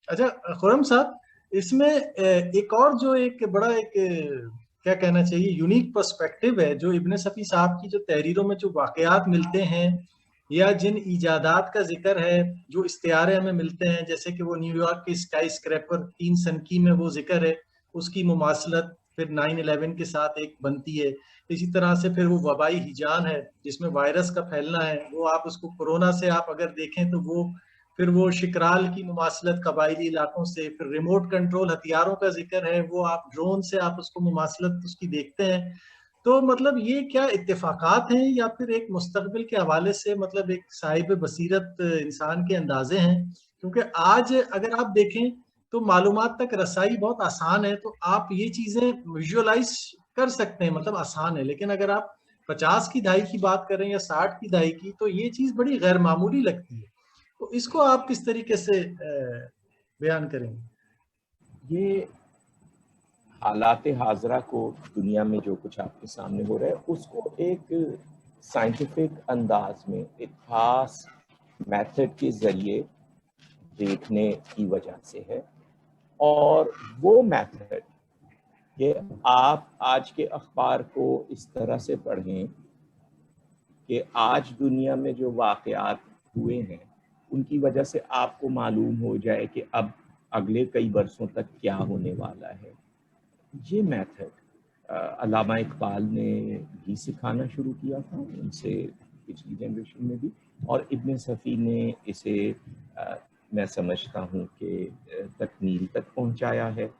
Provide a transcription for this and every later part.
अच्छा खुरम साहब, इसमें एक और जो एक बड़ा एक क्या कहना चाहिए यूनिक पर्सपेक्टिव है, जो इब्ने सफ़ी साहब की जो तहरीरों में जो वाकयात मिलते हैं या जिन इजादात का जिक्र है जो इश्तिहारे हमें मिलते हैं, जैसे कि वो न्यूयॉर्क की स्काई स्क्रैपर 3 सनकी में वो जिक्र है, उसकी मुमासलत फिर 9/11 के साथ एक बनती है। इसी तरह से फिर वो वबाई हिजान है जिसमें वायरस का फैलना है, वो आप उसको कोरोना से आप अगर देखें तो वो फिर वो शिकराल की मुमासलत कबायली इलाकों से, फिर रिमोट कंट्रोल हथियारों का जिक्र है, वो आप ड्रोन से आप उसको मुमासलत उसकी देखते हैं। तो मतलब ये क्या इत्तेफाकात हैं या फिर एक मुस्तकबिल के हवाले से मतलब एक साहिब बसीरत इंसान के अंदाजे हैं? क्योंकि आज अगर आप देखें तो मालूमात तक रसाई बहुत आसान है, तो आप ये चीजें विजुअलाइज कर सकते हैं, मतलब आसान है। लेकिन अगर आप 50 की दहाई की बात करें या 60 की दहाई की, तो ये चीज बड़ी गैर मामूली लगती है। तो इसको आप किस तरीके से बयान करेंगे? ये हालात हाजरा को, दुनिया में जो कुछ आपके सामने हो रहा है उसको एक साइंटिफिक अंदाज में, एक खास मेथड के जरिए देखने की वजह से है। और वो मेथड ये आप आज के अखबार को इस तरह से पढ़ें कि आज दुनिया में जो वाक़यात हुए हैं उनकी वजह से आपको मालूम हो जाए कि अब अगले कई बरसों तक क्या होने वाला है। ये मेथड अल्लामा इकबाल ने भी सिखाना शुरू किया था, उनसे पिछली जनरेशन में भी, और इब्ने सफ़ी ने इसे मैं समझता हूँ कि तकमील तक पहुँचाया है।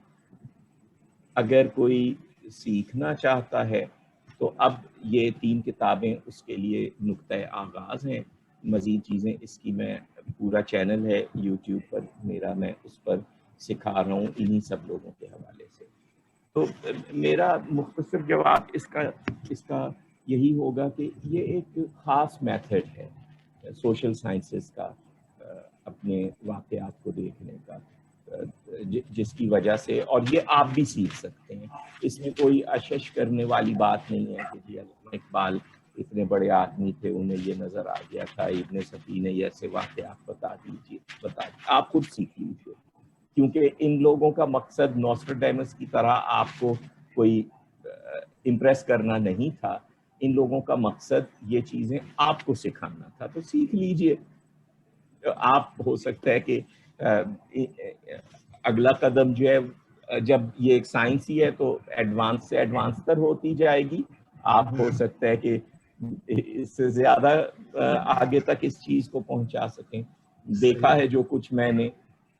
अगर कोई सीखना चाहता है तो अब ये 3 किताबें उसके लिए नुक्ता आगाज़ हैं। मज़ीद चीज़ें इसकी मैं, पूरा चैनल है यूट्यूब पर मेरा, मैं उस पर सिखा रहा हूँ इन्हीं सब लोगों के हवाले से। तो मेरा मुख्तसर जवाब इसका यही होगा कि ये एक ख़ास मेथड है सोशल साइंसेस का, अपने वाक़यात को देखने का, जिसकी वजह से, और ये आप भी सीख सकते हैं। इसमें कोई अशश करने वाली बात नहीं है कि जी अल्लामा इकबाल इतने बड़े आदमी थे, उन्हें ये नज़र आ गया था, इब्ने सफ़ी ने ऐसे वाक़यात बता दीजिए, आप खुद सीख लीजिए। क्योंकि इन लोगों का मकसद नॉस्ट्राडेमस की तरह आपको कोई इम्प्रेस करना नहीं था। इन लोगों का मकसद ये चीज़ें आपको सिखाना था, तो सीख लीजिए। आप, हो सकता है कि अगला कदम जो है, जब ये एक साइंस ही है तो एडवांस से एडवांस तर होती जाएगी। आप, हो सकता है कि इससे ज़्यादा आगे तक इस चीज़ को पहुंचा सकें। देखा है जो कुछ मैंने,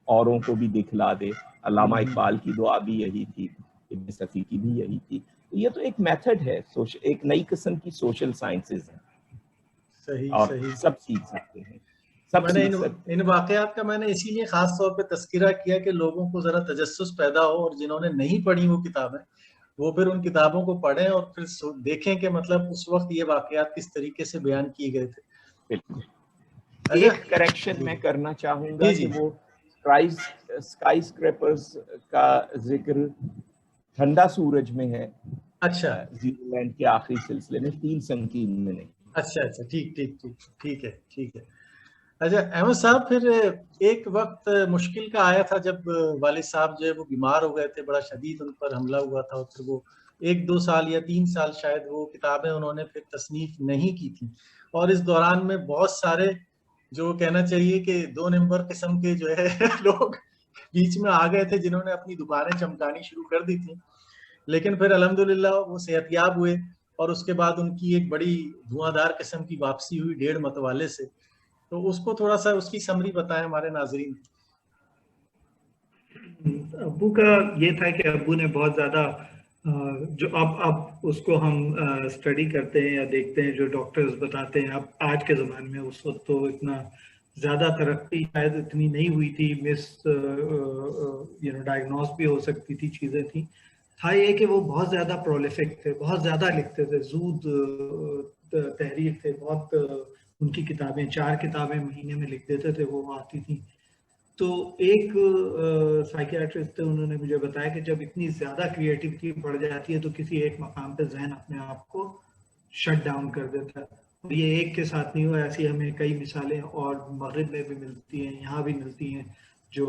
औरों को भी दिखला दे। अल्लामा इकबाल की दुआ भी यही थी, इब्न सफ़ी की भी यही थी। तो ये तो एक मेथड है, एक नई किस्म की सोशल साइंसेज है, सही और सही। सब सीख सकते हैं, सब मैंने सीख इन सकते इन वाकयात का मैंने इसीलिए खास तौर पे तस्करा किया कि लोगों को जरा तजस्सुस पैदा हो, और जिन्होंने नहीं पढ़ी वो किताबें, वो फिर उन किताबों को पढ़ें और फिर देखें कि मतलब उस वक्त ये वाकयात किस तरीके से बयान किए गए थे। बिल्कुल। अच्छा। एक करेक्शन जी मैं करना चाहूँगा जी कि जी। वो स्काई स्क्रैपर्स का जिक्र ठंडा सूरज में है, अच्छा जीरोलैंड के आखिरी सिलसिले में, 3 संकीर्ण में नहीं। अच्छा अच्छा, ठीक ठीक ठीक, ठीक है ठीक है। अच्छा अहमद साहब, फिर एक वक्त मुश्किल का आया था जब वालिद साहब जो है वो बीमार हो गए थे, बड़ा शदीद उन पर हमला हुआ था, और फिर वो 1-2 साल या 3 साल शायद वो किताबें उन्होंने फिर तसनीफ नहीं की थी। और इस दौरान में बहुत सारे जो कहना चाहिए कि 2 नंबर किस्म के जो है लोग बीच में आ गए थे, जिन्होंने अपनी दुकानें चमकानी शुरू कर दी थी। लेकिन फिर अल्हम्दुलिल्लाह वो सेहतयाब हुए, और उसके बाद उनकी एक बड़ी धुआंधार किस्म की वापसी हुई 1.5 मतवाले से। तो उसको थोड़ा सा उसकी समरी बताएं हमारे नाजरीन। अब्बू का ये था कि अब्बू ने बहुत ज़्यादा जो अब उसको हम स्टडी करते हैं या देखते हैं, जो डॉक्टर्स बताते हैं, अब आज के ज़माने में, उस वक्त तो इतना ज़्यादा तरक्की शायद इतनी नहीं हुई थी, डायग्नोस भी हो सकती थी, चीज़ें थी। था ये कि वो बहुत ज़्यादा प्रोलिफिक थे, बहुत ज़्यादा लिखते थे, तहरीर थे बहुत। उनकी किताबें 4 किताबें महीने में लिख देते थे, वो आती थी। तो एक साइकियाट्रिस्ट थे, उन्होंने मुझे बताया कि जब इतनी ज़्यादा क्रिएटिविटी बढ़ जाती है तो किसी एक मकाम पे जहन अपने आप को शट डाउन कर देता है। और ये एक के साथ नहीं हुआ, ऐसी हमें कई मिसालें और मगरिब में भी मिलती हैं, यहाँ भी मिलती हैं। जो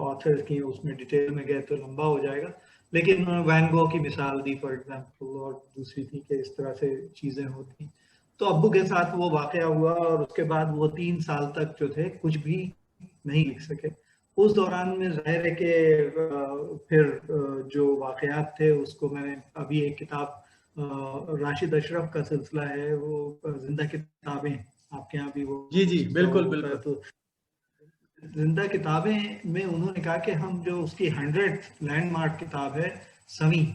ऑथर्स की उसमें डिटेल में गए तो लंबा हो जाएगा, लेकिन वैन गो की मिसाल दी फॉर एग्जांपल, और दूसरी थी कि इस तरह से चीज़ें होती। तो अब्बू के साथ वो वाकया हुआ और उसके बाद वो 3 साल तक जो थे कुछ भी नहीं लिख सके। उस दौरान में ज़ाहिर है कि फिर जो वाकयात थे उसको मैंने अभी एक किताब राशिद अशरफ का सिलसिला है, वो जिंदा किताबें, आपके यहाँ भी वो जी जी, सिलसिला बिल्कुल होता है, बिल्कुल। तो जिंदा किताबें में उन्होंने कहा कि हम जो उसकी 100 लैंडमार्क किताब है समी,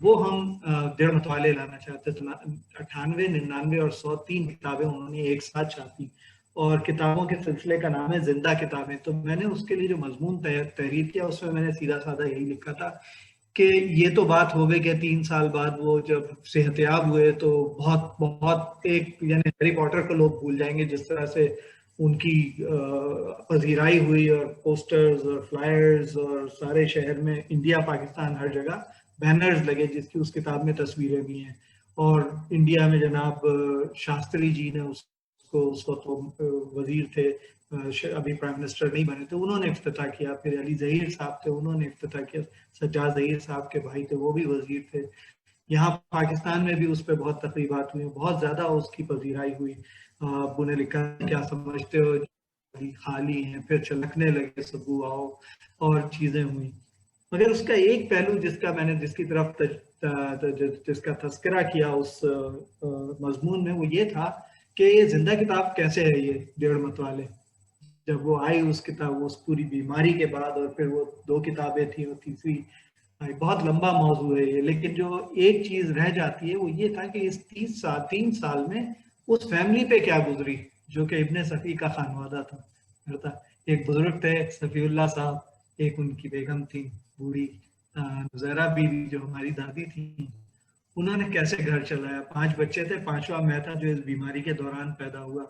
वो हम 1.5 मतवाले लाना चाहते थे। 98, 99 और 100 3 किताबें उन्होंने एक साथ छापी, और किताबों के सिलसिले का नाम है जिंदा किताबें। तो मैंने उसके लिए जो मजमून तहरीर किया उसमें मैंने सीधा साधा यही लिखा था कि ये तो बात हो गई कि 3 साल बाद वो जब सेहतयाब हुए तो बहुत बहुत एक, यानी हैरी पॉटर को लोग भूल जाएंगे जिस तरह से उनकी पजीराई हुई, और पोस्टर्स और फ्लायर्स और सारे शहर में, इंडिया पाकिस्तान हर जगह बैनर्स लगे जिसकी उस किताब में तस्वीरें भी हैं। और इंडिया में जनाब शास्त्री जी ने उसको, उस वक्त वो वजीर थे, अभी प्राइम मिनिस्टर नहीं बने थे, उन्होंने इफ्तिताह किया। फिर अली जहीर साहब थे, उन्होंने इफ्तिताह किया। सज्जाद जहीर साहब के भाई थे, वो भी वजीर थे। यहाँ पाकिस्तान में भी उस पर बहुत तकरीबात हुई, बहुत ज्यादा उसकी पजीराई हुई। अब्बू ने लिखा, क्या समझते हो खाली हैं, फिर छलकने लगे सब्बू आओ, और चीजें हुई। मगर उसका एक पहलू जिसका मैंने, जिसकी तरफ जिसका तस्करा किया उस मजमून में, वो ये था कि ये जिंदा किताब कैसे है, ये 1.5 मतवाले। जब वो आई उस किताब, उस पूरी बीमारी के बाद, और फिर वो 2 किताबें थी और तीसरी आई, बहुत लंबा मौजू है ये। लेकिन जो एक चीज रह जाती है वो ये था कि इस 3 साल में उस फैमिली पे क्या गुजरी, जो कि इब्ने सफ़ी का खानवादा था। एक बुजुर्ग थे सफ़ीउल्लाह साहब, एक उनकी बेगम थी बूढ़ी नुज़ैरा बीवी जो हमारी दादी थी। उन्होंने कैसे घर चलाया, 5 बच्चे थे, 5वां मैं था जो इस बीमारी के दौरान पैदा हुआ,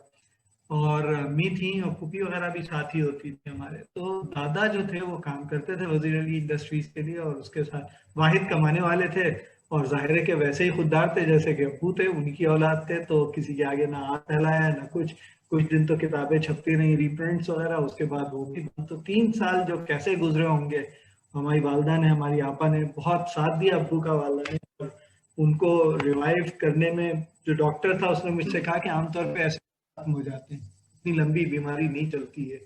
और अम्मी थी और फूफी वगैरह भी साथ ही होती थी हमारे। तो दादा जो थे वो काम करते थे वजीर अली इंडस्ट्रीज के लिए, और उसके साथ वाहिद कमाने वाले थे, और जाहिर है कि वैसे ही खुददार थे जैसे कि अब्बू थे, उनकी औलाद थे, तो किसी के आगे ना हाथ फैलाया ना कुछ। कुछ दिन तो किताबें छपती रही, रीप्रिंट्स वगैरह, उसके बाद वो भी। तो 3 साल जो कैसे गुजरे होंगे, हमारी वालदा ने, हमारी आपा ने बहुत साथ दिया अब्बू का, वालदा ने, और उनको रिवाइव करने में। जो डॉक्टर था उसने मुझसे कहा कि आमतौर पर ऐसे खत्म हो जाते हैं, इतनी लंबी बीमारी नहीं चलती है,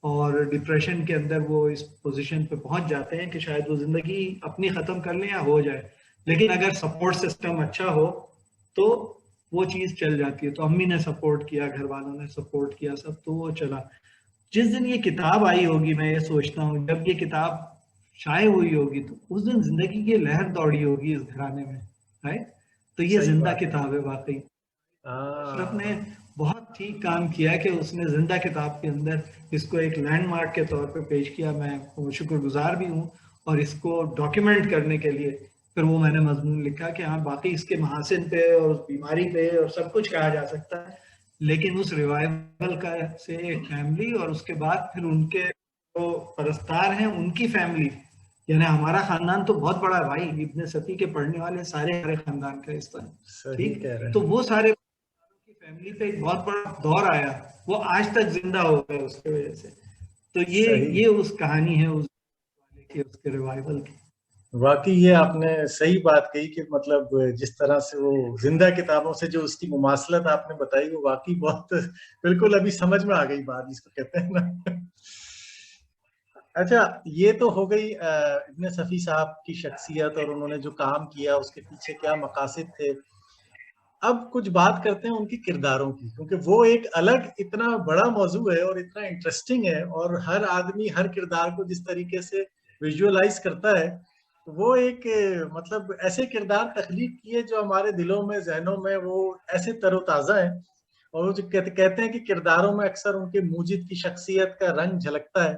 और डिप्रेशन के अंदर वो इस पोजीशन पे पहुंच जाते हैं कि शायद वो जिंदगी अपनी खत्म कर लें या हो जाए। लेकिन अगर सपोर्ट सिस्टम अच्छा हो तो वो चीज चल जाती है। तो अम्मी ने सपोर्ट किया, घर वालों ने सपोर्ट किया, सब, तो वो चला। जिस दिन ये किताब आई होगी, मैं ये सोचता हूँ जब ये किताब शाये हुई होगी, तो उस दिन जिंदगी की लहर दौड़ी होगी इस घराने में, राइट। तो ये सही जिंदा बात है। किताब है वाकई। अशरफ ने हाँ बहुत ठीक काम किया कि उसने जिंदा किताब के अंदर इसको एक लैंडमार्क के तौर पे पेश किया। मैं शुक्रगुजार भी हूँ, और इसको डॉक्यूमेंट करने के लिए फिर वो मैंने मजमून लिखा कि हाँ बाकी इसके महासिन पे और उस बीमारी पे और सब कुछ कहा जा सकता है, लेकिन उस रिवाइवल का से एक फैमिली, और उसके बाद फिर उनके जो परस्तार हैं उनकी फैमिली, यानी हमारा खानदान तो बहुत बड़ा है भाई, इब्ने सफ़ी के पढ़ने वाले सारे हमारे खानदान का हिस्सा है, सही ठीक। कह रहे तो हैं। वो सारे की फैमिली पे एक बहुत बड़ा दौर आया, वो आज तक जिंदा हो गए उसके वजह से। तो सही, ये उस कहानी है उस वाले की, उसके रिवाइवल की। वाकई ये आपने सही बात कही कि मतलब जिस तरह से वो जिंदा किताबों से जो उसकी मुमासलत आपने बताई वो वाकई बहुत बिल्कुल अभी समझ में आ गई बात जिसको कहते हैं ना। अच्छा, ये तो हो गई इब्ने सफ़ी साहब की शख्सियत और उन्होंने जो काम किया उसके पीछे क्या मकासद थे। अब कुछ बात करते हैं उनके किरदारों की, क्योंकि वो एक अलग इतना बड़ा मौजू है और इतना इंटरेस्टिंग है, और हर आदमी हर किरदार को जिस तरीके से विजुअलाइज करता है, वो एक मतलब ऐसे किरदार तख्लीक किए जो हमारे दिलों में, जहनों में वो ऐसे तरोताज़ा हैं। और वो जो कहते हैं कि किरदारों में अक्सर उनके मूजिद की शख्सियत का रंग झलकता है,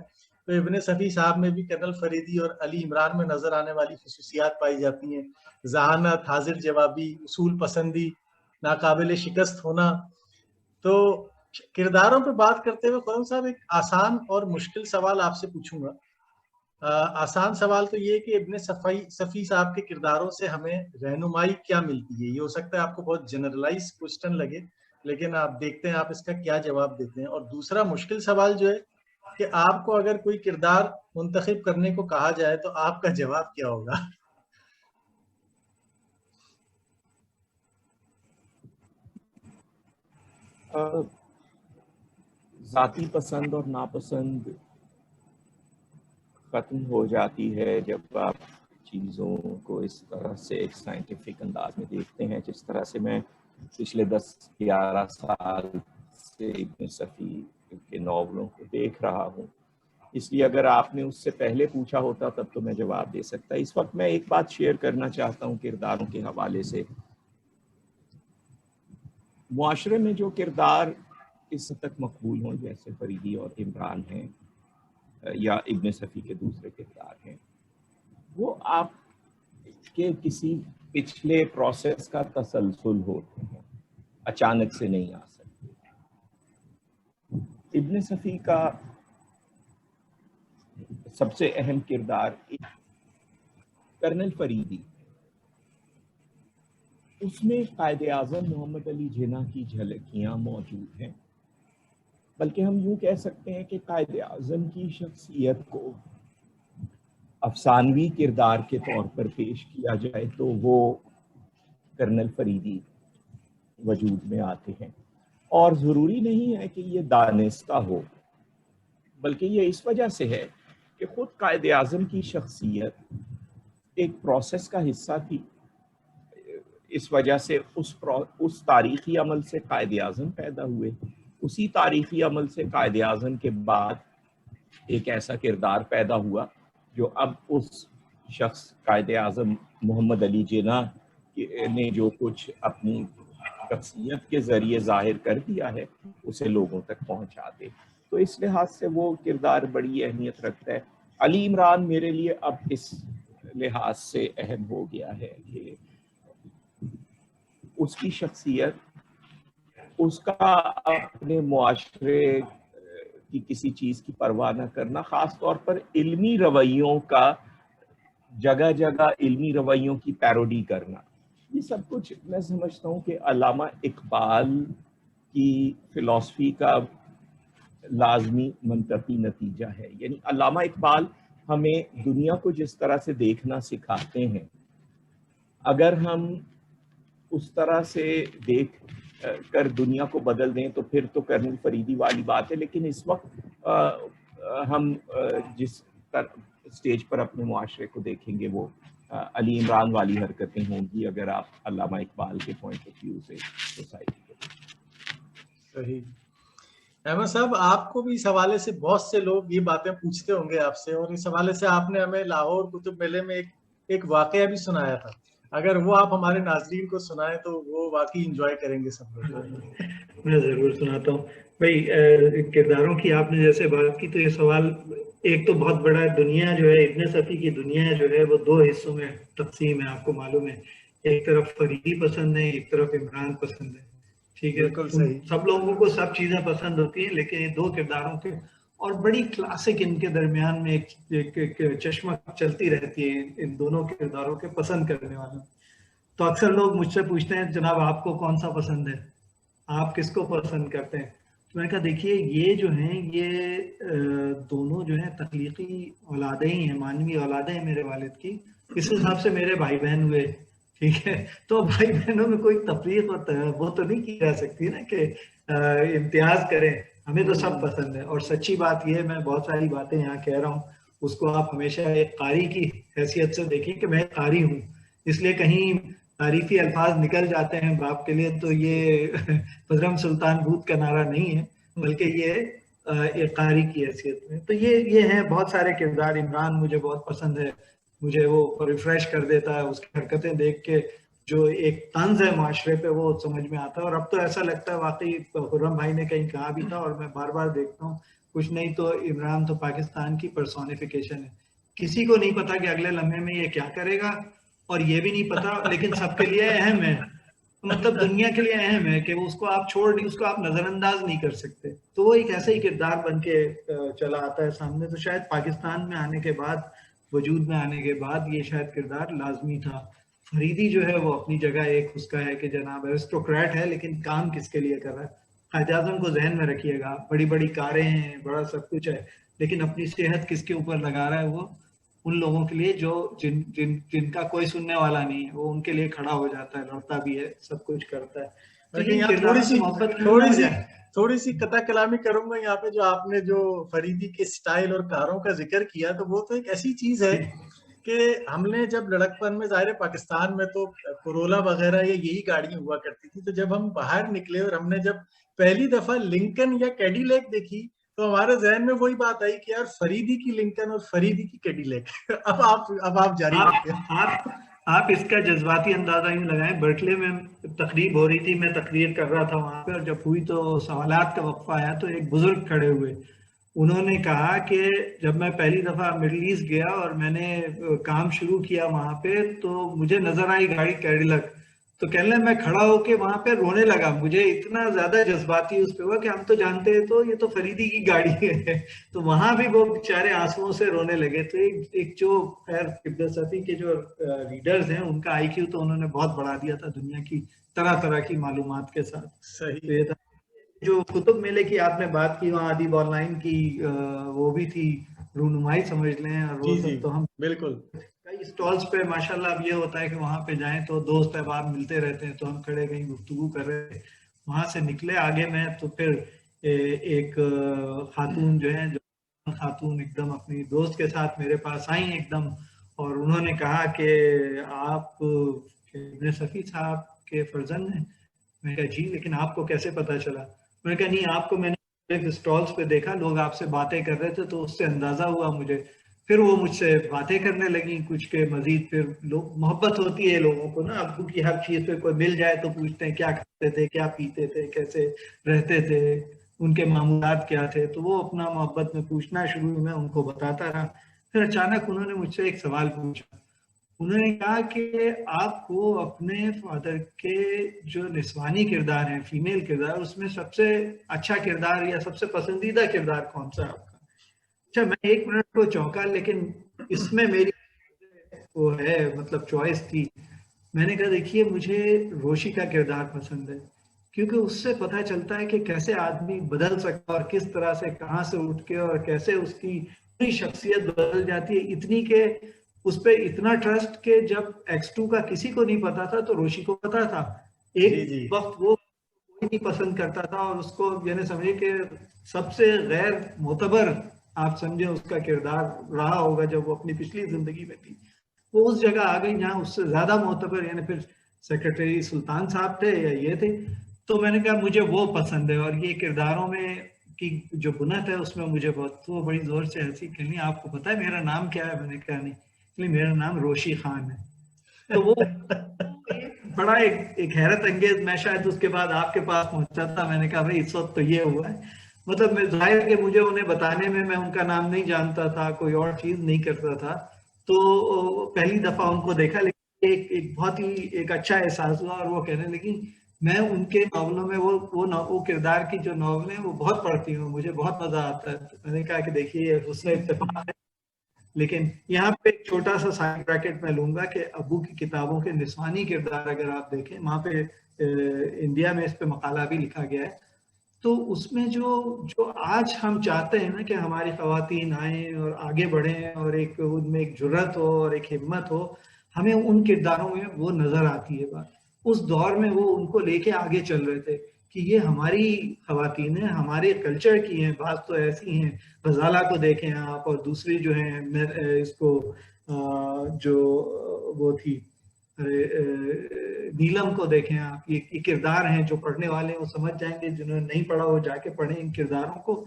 तो इब्ने सफ़ी साहब में भी कर्नल फरीदी और अली इमरान में नजर आने वाली खसूसियात पाई जाती हैं। जहानत, हाजिर जवाबी, उसूल पसंदी, नाकाबिल शिकस्त होना। तो किरदारों पे बात करते हुए खुरम साहब एक आसान और मुश्किल सवाल आपसे पूछूंगा। आसान सवाल तो ये कि इब्ने सफ़ी साहब के किरदारों से हमें रहनुमाई क्या मिलती है। ये हो सकता है आपको बहुत जनरलाइज क्वेश्चन लगे, लेकिन आप देखते हैं आप इसका क्या जवाब देते हैं। और दूसरा मुश्किल सवाल जो है कि आपको अगर कोई किरदार मुंतखब करने को कहा जाए तो आपका जवाब क्या होगा? जाती पसंद और नापसंद खत्म हो जाती है जब आप चीज़ों को इस तरह से एक साइंटिफिक अंदाज में देखते हैं, जिस तरह से मैं पिछले 10-11 साल से इब्न सफ़ी के नावलों को देख रहा हूँ। इसलिए अगर आपने उससे पहले पूछा होता तब तो मैं जवाब दे सकता। इस वक्त मैं एक बात शेयर करना चाहता हूँ किरदारों के हवाले से। मुआशरे में जो किरदार इस हद तक मकबूल हों, जैसे फरीदी और इमरान हैं या इब्न सफ़ी के दूसरे किरदार हैं, वो आपके किसी पिछले प्रोसेस का तसलसल होते हैं, अचानक से नहीं आ सकते। इब्न सफ़ी का सबसे अहम किरदार कर्नल फरीदी, उसमें कायदे आज़म मोहम्मद अली जिन्ना की झलकियाँ मौजूद हैं। बल्कि हम यूँ कह सकते हैं कि कायदे आज़म की शख्सियत को अफसानवी किरदार के तौर पर पेश किया जाए तो वो कर्नल फरीदी वजूद में आते हैं। और ज़रूरी नहीं है कि ये दानिस्ता हो, बल्कि ये इस वजह से है कि ख़ुद कायदे आज़म की शख्सियत एक प्रोसेस का हिस्सा थी। इस वजह से उस तारीख़ी अमल से कायदे आज़म पैदा हुए, उसी तारीख़ी अमल से कायदे आज़म के बाद एक ऐसा किरदार पैदा हुआ जो अब उस शख्स कायदे आज़म मोहम्मद अली जिन्ना ने जो कुछ अपनी शख्सियत के ज़रिए ज़ाहिर कर दिया है उसे लोगों तक पहुँचा दे। तो इस लिहाज से वो किरदार बड़ी अहमियत रखता है। अली इमरान मेरे लिए अब इस लिहाज से अहम हो गया है कि उसकी शख्सियत, उसका अपने मुआशरे की किसी चीज़ की परवाह न करना, ख़ास तौर पर इल्मी रवैयों का, जगह जगह इल्मी रवैयों की पैरोडी करना, ये सब कुछ मैं समझता हूँ कि अल्लामा इकबाल की फ़िलॉसफ़ी का लाजमी मंतकी नतीजा है। यानी अल्लामा इकबाल हमें दुनिया को जिस तरह से देखना सिखाते हैं, अगर हम उस तरह से देख कर दुनिया को बदल दें तो फिर तो कर्नल फरीदी वाली बात है। लेकिन इस वक्त हम जिस स्टेज पर अपने मुआशरे को देखेंगे वो अली इमरान वाली हरकतें होंगी अगर आप अल्लामा इकबाल के पॉइंट ऑफ व्यू से सोसाइटी को। सही। अहमद साहब, आपको भी इस हवाले से बहुत से लोग ये बातें पूछते होंगे आपसे, और इस हवाले से आपने हमें लाहौर कुतुब मेले में एक वाकया भी सुनाया था। अगर वो आप हमारे नाज़रीन को सुनाएं तो वो वाकई एंजॉय करेंगे सब लोग। मैं जरूर सुनाता हूँ भाई। किरदारों की आपने जैसे बात की तो ये सवाल एक तो बहुत बड़ा है। दुनिया जो है, इब्न सफ़ी की दुनिया जो है वो दो हिस्सों में तकसीम है, आपको मालूम है। एक तरफ फरीदी पसंद है, एक तरफ इमरान पसंद है, ठीक है। बिल्कुल सही। सब लोगों को सब चीजें पसंद होती है, लेकिन ये दो किरदारों के और बड़ी क्लासिक इनके दरमियान में एक चश्मा चलती रहती है इन दोनों किरदारों के पसंद करने वालों। तो अक्सर लोग मुझसे पूछते हैं जनाब आपको कौन सा पसंद है, आप किसको पसंद करते हैं। तो मैंने कहा देखिए ये जो हैं ये दोनों जो है तख्लीकी औलादें ही हैं, मानवी औलादें हैं मेरे वालिद की। इस हिसाब से मेरे भाई बहन हुए, ठीक है। तो भाई बहनों में कोई तफरीक और वो तो नहीं की जा सकती ना कि इम्तियाज करें। हमें तो सब पसंद है। और सच्ची बात ये है, मैं बहुत सारी बातें यहाँ कह रहा हूँ, उसको आप हमेशा एक कारी की हैसियत से देखिए कि मैं कारी हूँ, इसलिए कहीं तारीफी अल्फाज निकल जाते हैं बाप के लिए तो ये बजरंग सुल्तान भूत का नारा नहीं है, बल्कि ये एक कारी की हैसियत में। तो ये हैं बहुत सारे किरदार। इमरान मुझे बहुत पसंद है, मुझे वो रिफ्रेश कर देता है, उसकी हरकतें देख के जो एक तंज है माशरे पे वो समझ में आता है। और अब तो ऐसा लगता है वाकई खुर्रम भाई ने कहीं कहा भी था और मैं बार बार देखता हूँ, कुछ नहीं तो इमरान तो पाकिस्तान की पर्सोनिफिकेशन है। किसी को नहीं पता कि अगले लम्हे में ये क्या करेगा, और ये भी नहीं पता, लेकिन सबके लिए अहम है। मतलब दुनिया के लिए अहम है कि उसको आप छोड़ नहीं, उसको आप नजरअंदाज नहीं कर सकते। तो वो एक ऐसा ही किरदार बन के चला आता है सामने। तो शायद पाकिस्तान में आने के बाद, वजूद में आने के बाद ये शायद किरदार लाजमी था। फरीदी जो है वो अपनी जगह एक उसका है कि जनाब एरिस्टोक्रेट है, लेकिन काम किसके लिए कर रहा है। कायद-ए-आज़म को जहन में रखिएगा, बड़ी बड़ी कारें हैं, बड़ा सब कुछ है, लेकिन अपनी सेहत किसके ऊपर लगा रहा है? वो उन लोगों के लिए जो जिनका कोई सुनने वाला नहीं है, वो उनके लिए खड़ा हो जाता है, लड़ता भी है, सब कुछ करता है। तो लेकिन ये यहाँ किरदारों से मोहब्बत की वजह है। थोड़ी सी कथा कलामी करूंगा यहाँ पे, जो आपने जो फरीदी के स्टाइल और कारों का जिक्र किया, तो वो तो एक ऐसी चीज है कि हमने जब लड़कपन में, जाहिर है पाकिस्तान में तो कोरोला वगैरह या यही गाड़ियां हुआ करती थी, तो जब हम बाहर निकले और हमने जब पहली दफा लिंकन या कैडिलैक देखी, तो हमारे जहन में वही बात आई कि यार फरीदी की लिंकन और फरीदी की कैडिलैक। अब आप जारी रखिए। आप इसका जज्बाती अंदाजा यूं लगाएं, बर्कले में तकरीब हो रही थी, मैं तकरीर कर रहा था वहां पे, और जब हुई तो सवालात का वक्फा आया, तो एक बुजुर्ग खड़े हुए, उन्होंने कहा कि जब मैं पहली दफा मिडिल ईस्ट गया और मैंने काम शुरू किया वहां पे, तो मुझे नजर आई गाड़ी कैडिलक, तो कहने लगे, मैं खड़ा होके वहां पे रोने लगा, मुझे इतना ज्यादा जज्बाती उस पे हुआ कि हम तो जानते हैं, तो ये तो फरीदी की गाड़ी है। तो वहां भी वो बेचारे आंसुओं से रोने लगे। तो एक जो खैर इब्न सफी के जो रीडर्स हैं, उनका आईक्यू तो उन्होंने बहुत बढ़ा दिया था दुनिया की तरह तरह की मालूमात के साथ। सही। तो ये था। जो कुतुब मेले की आपने बात की, वहाँ अदीब ऑनलाइन की वो भी थी, रूनुमाई समझ लें, और वो जी जी सब तो हम बिल्कुल। कई स्टॉल्स पे माशाल्लाह अब ये होता है कि वहां पे जाएं तो दोस्त अहबाब मिलते रहते हैं, तो हम खड़े कहीं गुफ्तगू कर रहे थे, वहां से निकले आगे में, तो फिर एक खातून जो है, जो खातून एकदम अपनी दोस्त के साथ मेरे पास आई एकदम, और उन्होंने कहा कि आप इब्न सफी साहब के फर्जंद हैं। मैंने कहा जी, लेकिन आपको कैसे पता चला? मैंने कहा नहीं, आपको मैंने स्टॉल्स पे देखा, लोग आपसे बातें कर रहे थे, तो उससे अंदाजा हुआ मुझे। फिर वो मुझसे बातें करने लगी कुछ के मजीद, फिर लोग, मोहब्बत होती है लोगों को ना, अब्बू की हर चीज पे कोई मिल जाए तो पूछते हैं क्या खाते थे, क्या पीते थे, कैसे रहते थे, उनके मामूलात क्या थे, तो वो अपना मोहब्बत में पूछना शुरू, मैं उनको बताता रहा। फिर अचानक उन्होंने मुझसे एक सवाल पूछा। उन्होंने कहा कि आपको अपने फादर के जो निस्वानी किरदार हैं, फीमेल किरदार, उसमें सबसे अच्छा किरदार या सबसे पसंदीदा किरदार कौन सा है आपका? अच्छा, मैं 1 मिनट को चौंका, लेकिन इसमें मेरी वो है, मतलब चॉइस थी। मैंने कहा देखिए, मुझे रोशी का किरदार पसंद है, क्योंकि उससे पता चलता है कि कैसे आदमी बदल सकता है, और किस तरह से, कहाँ से उठ के, और कैसे उसकी पूरी शख्सियत बदल जाती है, इतनी के उस पर इतना ट्रस्ट के जब X2 का किसी को नहीं पता था, तो रोशी को पता था। जी जी एक वक्त वो कोई नहीं पसंद करता था, और उसको यानी समझिए कि सबसे गैर मोतबर, आप समझे, उसका किरदार रहा होगा जब वो अपनी पिछली जिंदगी में थी। वो उस जगह आ गई जहाँ उससे ज्यादा मोतबर, यानी फिर सेक्रेटरी सुल्तान साहब थे या ये थे। तो मैंने कहा मुझे वो पसंद है, और ये किरदारों में की जो बुनत है उसमें मुझे बहुत, तो बड़ी जोर से हंसी, कहनी आपको पता है मेरा नाम क्या है? मैंने कहा नहीं, मेरा नाम रोशी खान है। तो वो बड़ा एक हैरत अंगेज, मैं शायद उसके बाद आपके पास पहुंचा था, मैंने कहा भाई इस वक्त तो ये हुआ है, मतलब मैं जाहिर कि मुझे उन्हें बताने में, मैं उनका नाम नहीं जानता था, कोई और चीज नहीं करता था, तो पहली दफा उनको देखा, लेकिन एक बहुत ही एक अच्छा एहसास हुआ, और वो कहने लगी मैं उनके नॉवलों में वो किरदार की जो नॉवल है वो बहुत पढ़ती हूँ, मुझे बहुत मजा आता है। तो मैंने कहा कि देखिए उसने इत्तेफाक है। लेकिन यहाँ पे एक छोटा सा साइड ब्रैकेट मैं लूंगा कि अबू की किताबों के निस्वानी किरदार अगर आप देखें, वहाँ पे इंडिया में इस पे मकाला भी लिखा गया है, तो उसमें जो जो आज हम चाहते हैं ना कि हमारी खवातीन आए और आगे बढ़ें, और एक उनमें एक जुर्रत हो और एक हिम्मत हो, हमें उन किरदारों में वो नजर आती है बात। उस दौर में वो उनको लेके आगे चल रहे थे कि ये हमारी खवातीन हैं, हमारे कल्चर की हैं, बात तो ऐसी हैं। गजाला को देखें आप, और दूसरी जो है इसको जो वो थी, नीलम को देखें आप, ये किरदार हैं, जो पढ़ने वाले हैं वो समझ जाएंगे, जिन्होंने नहीं पढ़ा वो जाके पढ़ें इन किरदारों को।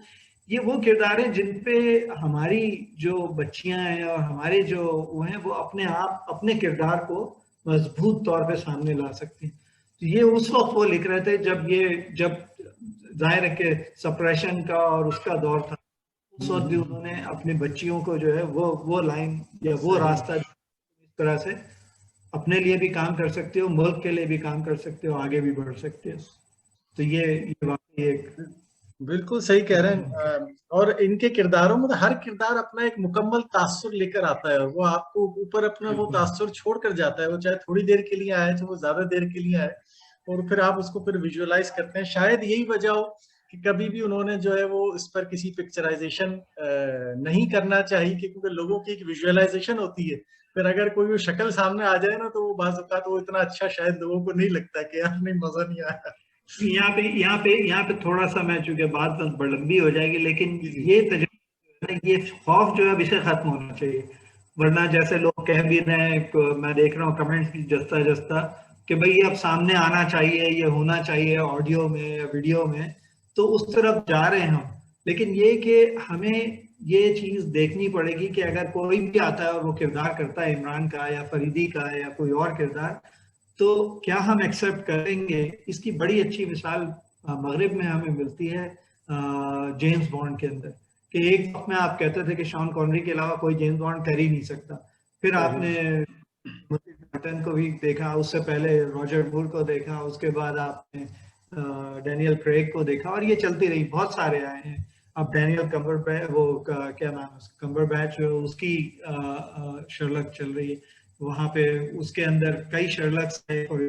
ये वो किरदार हैं जिन पे हमारी जो बच्चियां हैं और हमारे जो वो हैं, वो अपने आप अपने किरदार को मजबूत तौर पे सामने ला सकते हैं। तो ये उस वक्त वो लिख रहे थे जब जाहिर है कि सप्रेशन का और उसका दौर था, उस वक्त भी उन्होंने अपनी बच्चियों को जो है वो लाइन या वो रास्ता, इस तरह से अपने लिए भी काम कर सकते हो, मुल्क के लिए भी काम कर सकते हो, आगे भी बढ़ सकते हो। तो ये वाकई एक बिल्कुल सही कह रहे हैं। और इनके किरदारों में तो हर किरदार अपना एक मुकम्मल तासुर लेकर आता है, वो आपको ऊपर अपना वो तासुर छोड़ कर जाता है, वो चाहे थोड़ी देर के लिए आए, चाहे वो ज्यादा देर के लिए आए, और फिर आप उसको फिर विजुअलाइज करते हैं। शायद यही वजह हो कि कभी भी उन्होंने जो है वो इस पर किसी पिक्चराइजेशन नहीं करना चाहिए, क्योंकि लोगों की एक विजुअलाइजेशन होती है, फिर अगर कोई वो शक्ल सामने आ जाए ना तो वो बाज़ औक़ात वो इतना अच्छा शायद लोगों को नहीं लगता कि यार नहीं मजा नहीं आया। यहाँ पे थोड़ा सा, मैं चूंकि बात लंबी हो जाएगी, लेकिन जी, जी। ये तजुर्बा, ये खौफ जो है अब इसे खत्म होना चाहिए। वरना जैसे लोग कह भी रहे हैं, मैं देख रहा हूँ कमेंट्स भी जस्ता जस्ता, कि भाई ये अब सामने आना चाहिए, ये होना चाहिए ऑडियो में या वीडियो में, तो उस तरफ जा रहे हैं हम। लेकिन ये कि हमें ये चीज देखनी पड़ेगी कि अगर कोई भी आता है और वो किरदार करता है इमरान का या फरीदी का या कोई और किरदार, तो क्या हम एक्सेप्ट करेंगे। इसकी बड़ी अच्छी मिसाल मगरिब में हमें मिलती है जेम्स बॉन्ड के अंदर, कि एक वक्त में आप कहते थे कि शॉन कॉनरी के अलावा कोई जेम्स बॉन्ड कर ही नहीं सकता। फिर आपने बटन को भी देखा, उससे पहले रॉजर मूर को देखा, उसके बाद आपने डैनियल क्रेग को देखा, और ये चलती रही, बहुत सारे आए हैं। अब डैनियल कम्बरबैच, वो क्या नाम है, कम्बरबैच, उसकी शर्लक चल रही है वहां पे, उसके अंदर कई शर्लक्स है। और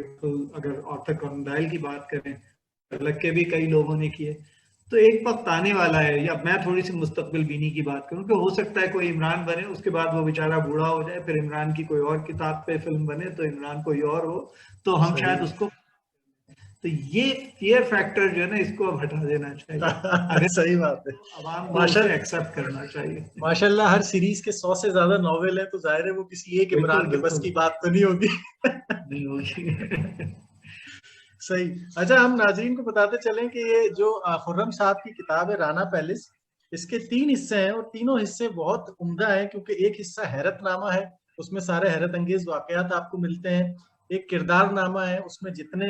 अगर आर्थर कॉनन डॉयल की बात करें, शर्लक के भी कई लोगों ने किए। तो एक वक्त आने वाला है, या मैं थोड़ी सी मुस्तकबिल बीनी की बात करूं, कि हो सकता है कोई इमरान बने, उसके बाद वो बेचारा बूढ़ा हो जाए, फिर इमरान की कोई और किताब पे फिल्म बने तो इमरान कोई और हो, तो हम शायद उसको, तो ये फियर फैक्टर जो है ना, इसको अब हटा देना चाहिए। अगर सही बात है, आवाम को उसे एक्सेप्ट करना चाहिए। माशाल्लाह हर सीरीज के 100 से ज्यादा नॉवेल है, तो जाहिर है वो किसी एक इमरान के बस की बात तो नहीं होगी। नहीं होगी। सही। अच्छा, हम नाज़रीन को बताते चलें कि ये जो खुर्रम साहब की किताब है राना पैलेस, इसके 3 हिस्से हैं और तीनों हिस्से बहुत उम्दा हैं, क्योंकि एक हिस्सा हैरतनामा है, उसमें सारे हैरत अंगेज वाकयात आपको मिलते हैं। एक किरदार नामा है, उसमें जितने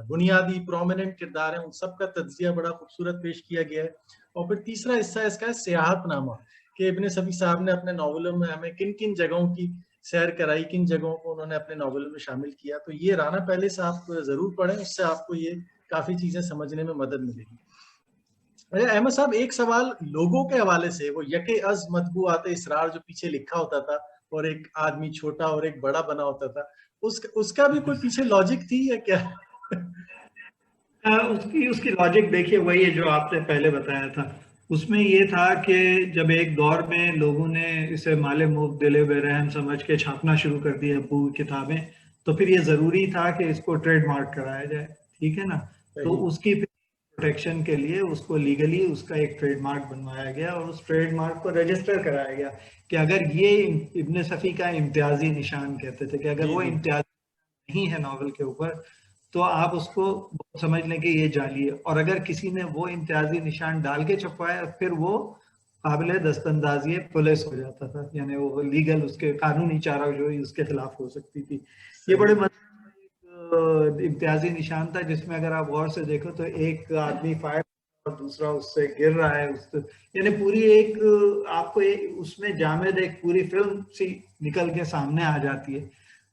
बुनियादी प्रोमिनेंट किरदार हैं उन सब का तज्जिया बड़ा खूबसूरत पेश किया गया है। और फिर तीसरा हिस्सा इसका है सियाहतनामा, कि इब्ने सफ़ी साहब ने अपने नॉवलों में हमें किन किन जगहों की सैर कराई, किन जगहों को उन्होंने अपने नॉवलों में शामिल किया। तो ये राना पैलेस आप जरूर पढ़ें, उससे आपको ये काफी चीजें समझने में मदद मिलेगी। अहमद साहब, एक सवाल लोगों के हवाले से, वो यके अज मतबूआत इसरार जो पीछे लिखा होता था और एक आदमी छोटा और एक बड़ा बना होता था, उसका भी कोई पीछे लॉजिक थी या क्या? उसकी लॉजिक देखिए, वही है जो आपने पहले बताया था। उसमें ये था कि जब एक दौर में लोगों ने इसे माले मुफ्त दिले बेरहम समझ के छापना शुरू कर दिया अबू किताबें, तो फिर ये जरूरी था कि इसको ट्रेडमार्क कराया जाए, ठीक है ना। तो उसकी प्रोटेक्शन के लिए उसको लीगली उसका एक ट्रेडमार्क बनवाया गया और उस ट्रेडमार्क को रजिस्टर कराया गया कि अगर ये इब्ने सफ़ी का इम्तियाजी निशान कहते थे, कि अगर वो इम्तियाजी नहीं है नॉवल के ऊपर तो आप उसको समझ लें कि ये जाली है। और अगर किसी ने वो इम्तियाजी निशान डाल के छपवाया फिर वो काबिल दस्तंदाजी पुलिस हो जाता था, यानी वो लीगल उसके कानूनी चाराजोई उसके खिलाफ हो सकती थी। ये बड़े इम्तियाजी निशान था जिसमें अगर आप गौर से देखो तो एक आदमी फायर और दूसरा उससे गिर रहा है, यानी पूरी एक आपको उसमें जामेद एक पूरी फिल्म सी निकल के सामने आ जाती है।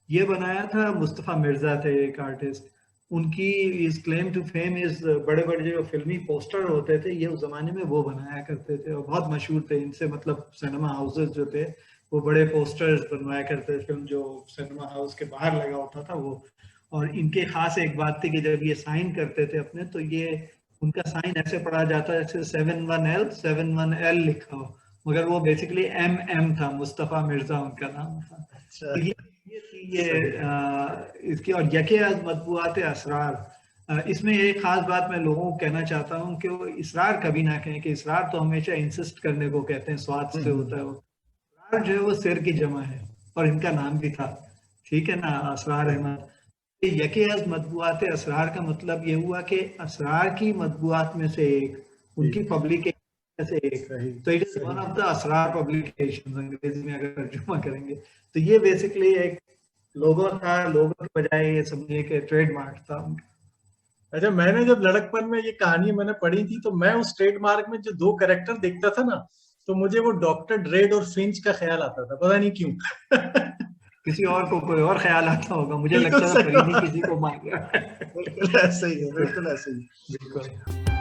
ये बनाया था मुस्तफ़ा मिर्जा थे, एक आर्टिस्ट। उनकी is claim to fame is बड़े बड़े जो फिल्मी पोस्टर होते थे ये उस जमाने में वो बनाया करते थे और बहुत मशहूर थे इनसे, मतलब सिनेमा हाउसेस जो थे वो बड़े पोस्टर्स बनवाया करते थे, फिल्म जो सिनेमा हाउस के बाहर लगा होता था वो। और इनके खास एक बात थी कि जब ये साइन करते थे अपने, तो ये उनका साइन ऐसे पढ़ा जाता है जैसे 71L 71L लिखा हो, मगर वो बेसिकली MM था, मुस्तफ़ा मिर्जा उनका नाम था। तो ये इसकी। और यके मतबूआत असरार, इसमें एक खास बात मैं लोगों को कहना चाहता हूँ कि वो इसरार कभी ना कहें, कि इसरार तो हमेशा इंसिस्ट करने को कहते हैं, स्वाद से होता है वो। इसरार जो है वो सिर की जमा है और इनका नाम भी था, ठीक है ना, असरार अहमद। यके मतबूआत असरार का मतलब ये हुआ कि असरार की मतबूआत में से एक, उनकी पब्लिकेशन से एक, तो it is one of the Asrar publications अंग्रेजी में अगर तर्जुमा करेंगे। तो ये बेसिकली एक लोगो था, लोगो के बजाय ये समझिए कि ट्रेडमार्क था। अच्छा, मैंने जब लड़कपन में ये कहानी मैंने पढ़ी थी तो मैं उस ट्रेडमार्क में जो 2 कैरेक्टर देखता था ना, तो मुझे वो डॉक्टर ड्रेड और फिंच का ख्याल आता था, पता नहीं क्यों। किसी और को कोई और ख्याल आता होगा, मुझे लगता था फरीदी किसी को मार गया। बिल्कुल ऐसे ही है, बिल्कुल ऐसे ही। बिल्कुल।